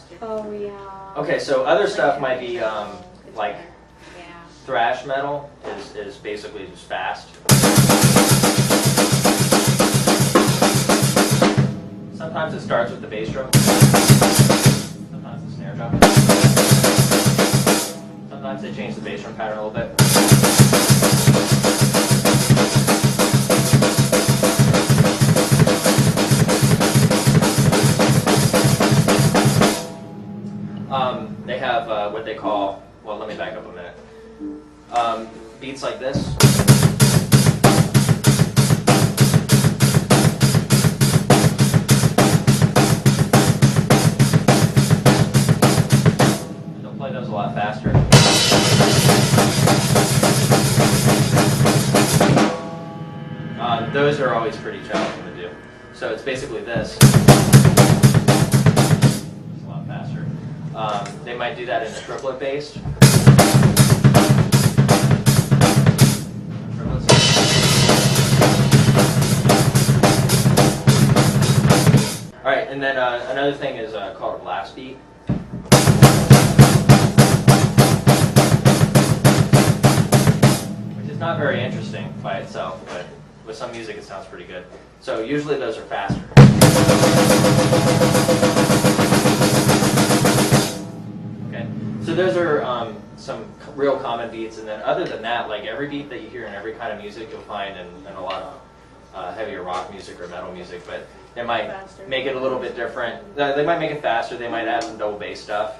faster. Oh yeah. Okay, so other stuff might be like Yeah. thrash metal is basically just fast. Sometimes it starts with the bass drum. Sometimes the snare drum. Sometimes they change the bass drum pattern a little bit. They have what they call, well, let me back up a minute. Beats like this. They'll play those a lot faster. Those are always pretty challenging to do. So it's basically this. It's a lot faster. They might do that in a triplet bass. All right, and then another thing is called a blast beat. Which is not very interesting by itself, but with some music it sounds pretty good. So usually those are faster. Okay, so those are some real common beats, and then other than that, like every beat that you hear in every kind of music you'll find in a lot of heavier rock music or metal music, but they might make it a little bit different. They might make it faster, they might add some double bass stuff.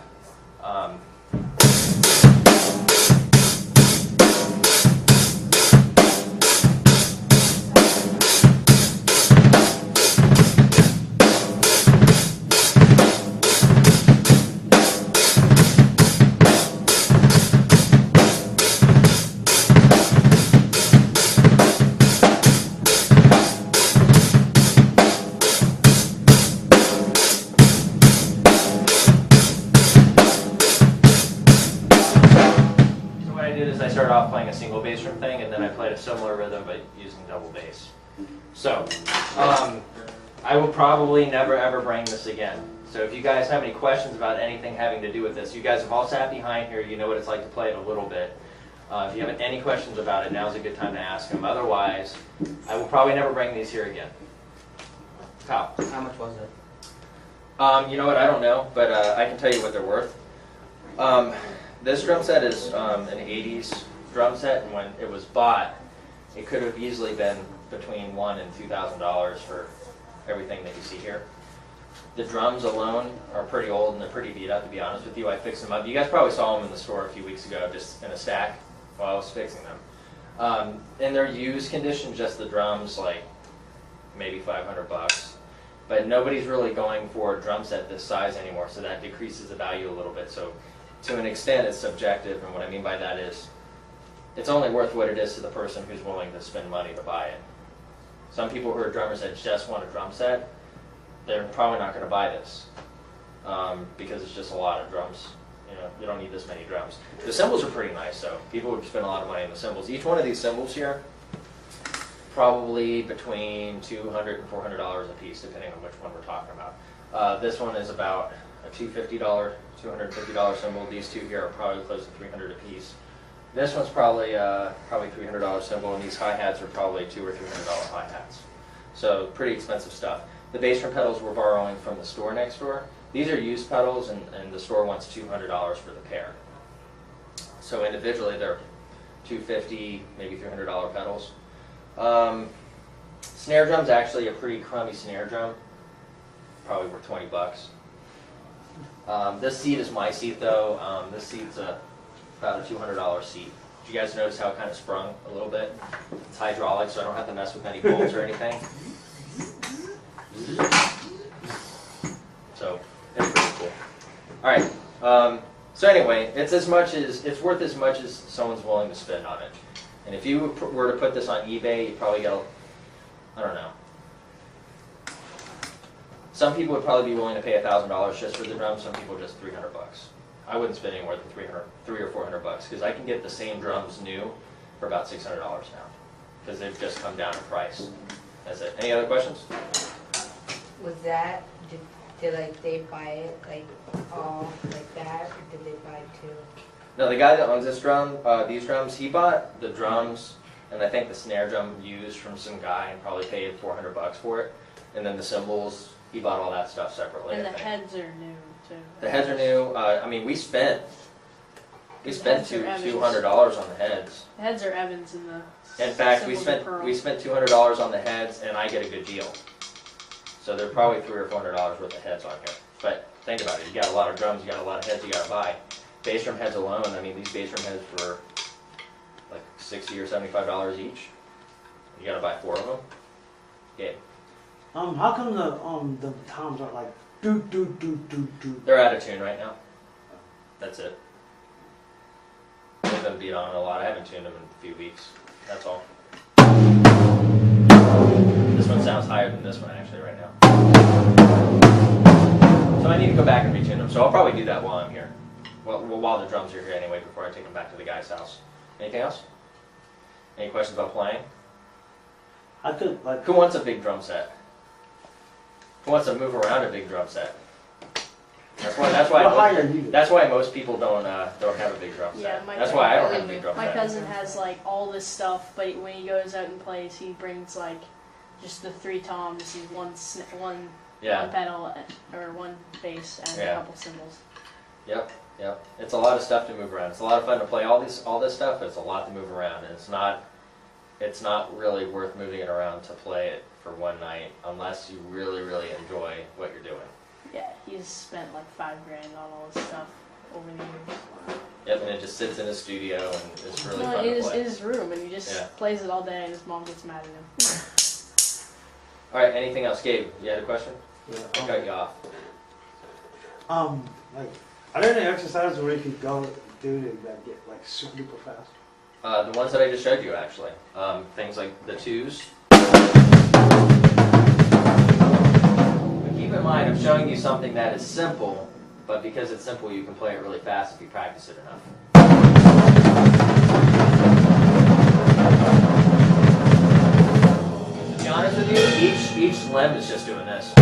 I started off playing a single bass drum thing, and then I played a similar rhythm but using double bass. So, I will probably never ever bring this again. So if you guys have any questions about anything having to do with this, you guys have all sat behind here, you know what it's like to play it a little bit. If you have any questions about it, now's a good time to ask them. Otherwise, I will probably never bring these here again. Kyle? How much was it? You know what, I don't know, but I can tell you what they're worth. This drum set is an 80s drum set, and when it was bought, it could have easily been between $1,000 and $2,000 for everything that you see here. The drums alone are pretty old and they're pretty beat up, to be honest with you. I fixed them up. You guys probably saw them in the store a few weeks ago, just in a stack while I was fixing them. In their used condition, just the drums, like maybe $500. But nobody's really going for a drum set this size anymore, so that decreases the value a little bit. So to an extent, it's subjective, and what I mean by that is it's only worth what it is to the person who's willing to spend money to buy it. Some people who are drummers that just want a drum set, they're probably not going to buy this because it's just a lot of drums. You know, you don't need this many drums. The cymbals are pretty nice, so people would spend a lot of money on the cymbals. Each one of these cymbals here, probably between $200 and $400 a piece, depending on which one we're talking about. This one is about a $250 cymbal. These two here are probably close to $300 a piece. This one's probably $300 cymbal, and these hi-hats are probably $200 or $300 hi-hats. So pretty expensive stuff. The bass drum pedals we're borrowing from the store next door. These are used pedals, and the store wants $200 for the pair. So individually they're $250, maybe $300 pedals. Snare drum's actually a pretty crummy snare drum, probably worth $20. This seat is my seat though. This seat's about a $200 seat. Did you guys notice how it kind of sprung a little bit? It's hydraulic, so I don't have to mess with any bolts or anything. So it's pretty cool. All right. So anyway, it's worth as much as someone's willing to spend on it. And if you were to put this on eBay, you'd probably get, I don't know. Some people would probably be willing to pay $1,000 just for the drums. Some people just $300. I wouldn't spend any more than $300 or $400 because I can get the same drums new for about $600 now because they've just come down in price. That's it. Any other questions? Was that, Did like they buy it like all like that, or did they buy two? No, the guy that owns this drum, these drums, he bought the drums and I think the snare drum used from some guy and probably paid $400 for it. And then the cymbals, he bought all that stuff separately. And I the think. heads are new too. The heads are new. I mean, we spent The heads are Evans. $200 on the heads. The heads are Evans and the. In fact, we cymbals are spent Pearl. $200 on the heads, and I get a good deal. So they're probably $300 or $400 worth of heads on here. But think about it: you got a lot of drums, you got a lot of heads you got to buy. Bass drum heads alone, I mean, these bass drum heads were like $60 or $75 each. You got to buy 4 of them. Yeah, How come the toms are like do do do do do? they're out of tune right now. That's it. They've been beat on a lot. I haven't tuned them in a few weeks. That's all. This one sounds higher than this one actually right now. So I need to go back and retune them. So I'll probably do that while I'm here. Well, while the drums are here anyway, before I take them back to the guy's house. Anything else? Any questions about playing? I could like. Who wants a big drum set? Who wants to move around a big drum set? That's How high are you? That's why most people don't have a big drum set. Yeah, That's why I don't have a big drum My set. cousin has like all this stuff, but when he goes out and plays, he brings like just the 3 toms, and one Yeah. pedal or one bass and Yeah. a couple cymbals. Yep. It's a lot of stuff to move around. It's a lot of fun to play all this stuff, but it's a lot to move around, and it's not really worth moving it around to play it for one night unless you really, really enjoy what you're doing. Yeah, he's spent like $5 grand on all this stuff over the years. Yep, and it just sits in his studio and it's really No, fun in to play. his room, and he just Yeah. plays it all day, and his mom gets mad at him. All right, anything else, Gabe? You had a question? I Yeah, cut you off. like, are there any exercises where you could go do to like, get like super duper fast? The ones that I just showed you, actually. Things like the twos. But keep in mind, I'm showing you something that is simple, but because it's simple, you can play it really fast if you practice it enough. To be honest with you, each limb is just doing this.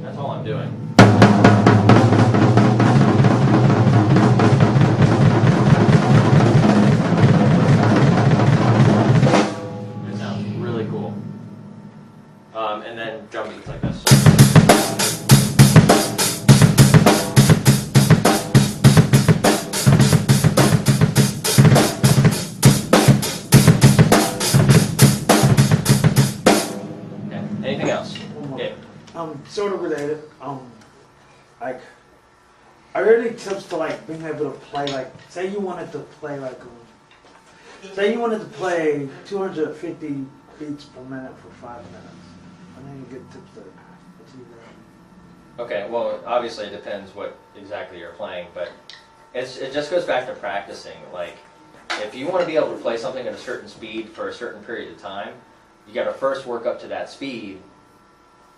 That's all I'm doing. It sounds really cool. And then drum beats like this. Okay. Anything else? One more. Okay. Sort of related. Like, are there any tips to like being able to play like, say you wanted to play like, say you wanted to play 250 beats per minute for 5 minutes? Are there any good tips to achieve that? Okay, well, obviously it depends what exactly you're playing, but it just goes back to practicing. Like, if you want to be able to play something at a certain speed for a certain period of time, you got to first work up to that speed,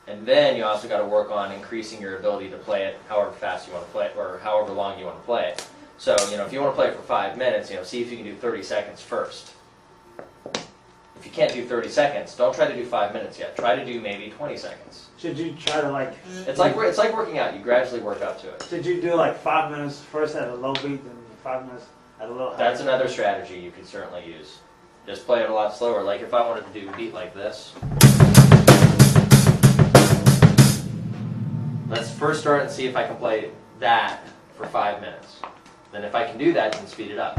and then you also got to work on increasing your ability to play it however fast you want to play it, or however long you want to play it. So, if you want to play it for 5 minutes, see if you can do 30 seconds first. If you can't do 30 seconds, don't try to do 5 minutes yet. Try to do maybe 20 seconds. Should you try to like? It's like working out. You gradually work up to it. Should you do like 5 minutes first at a low beat, then 5 minutes at a little higher? That's another strategy you could certainly use. Just play it a lot slower. Like if I wanted to do a beat like this. Let's first start and see if I can play that for 5 minutes. Then if I can do that, then speed it up.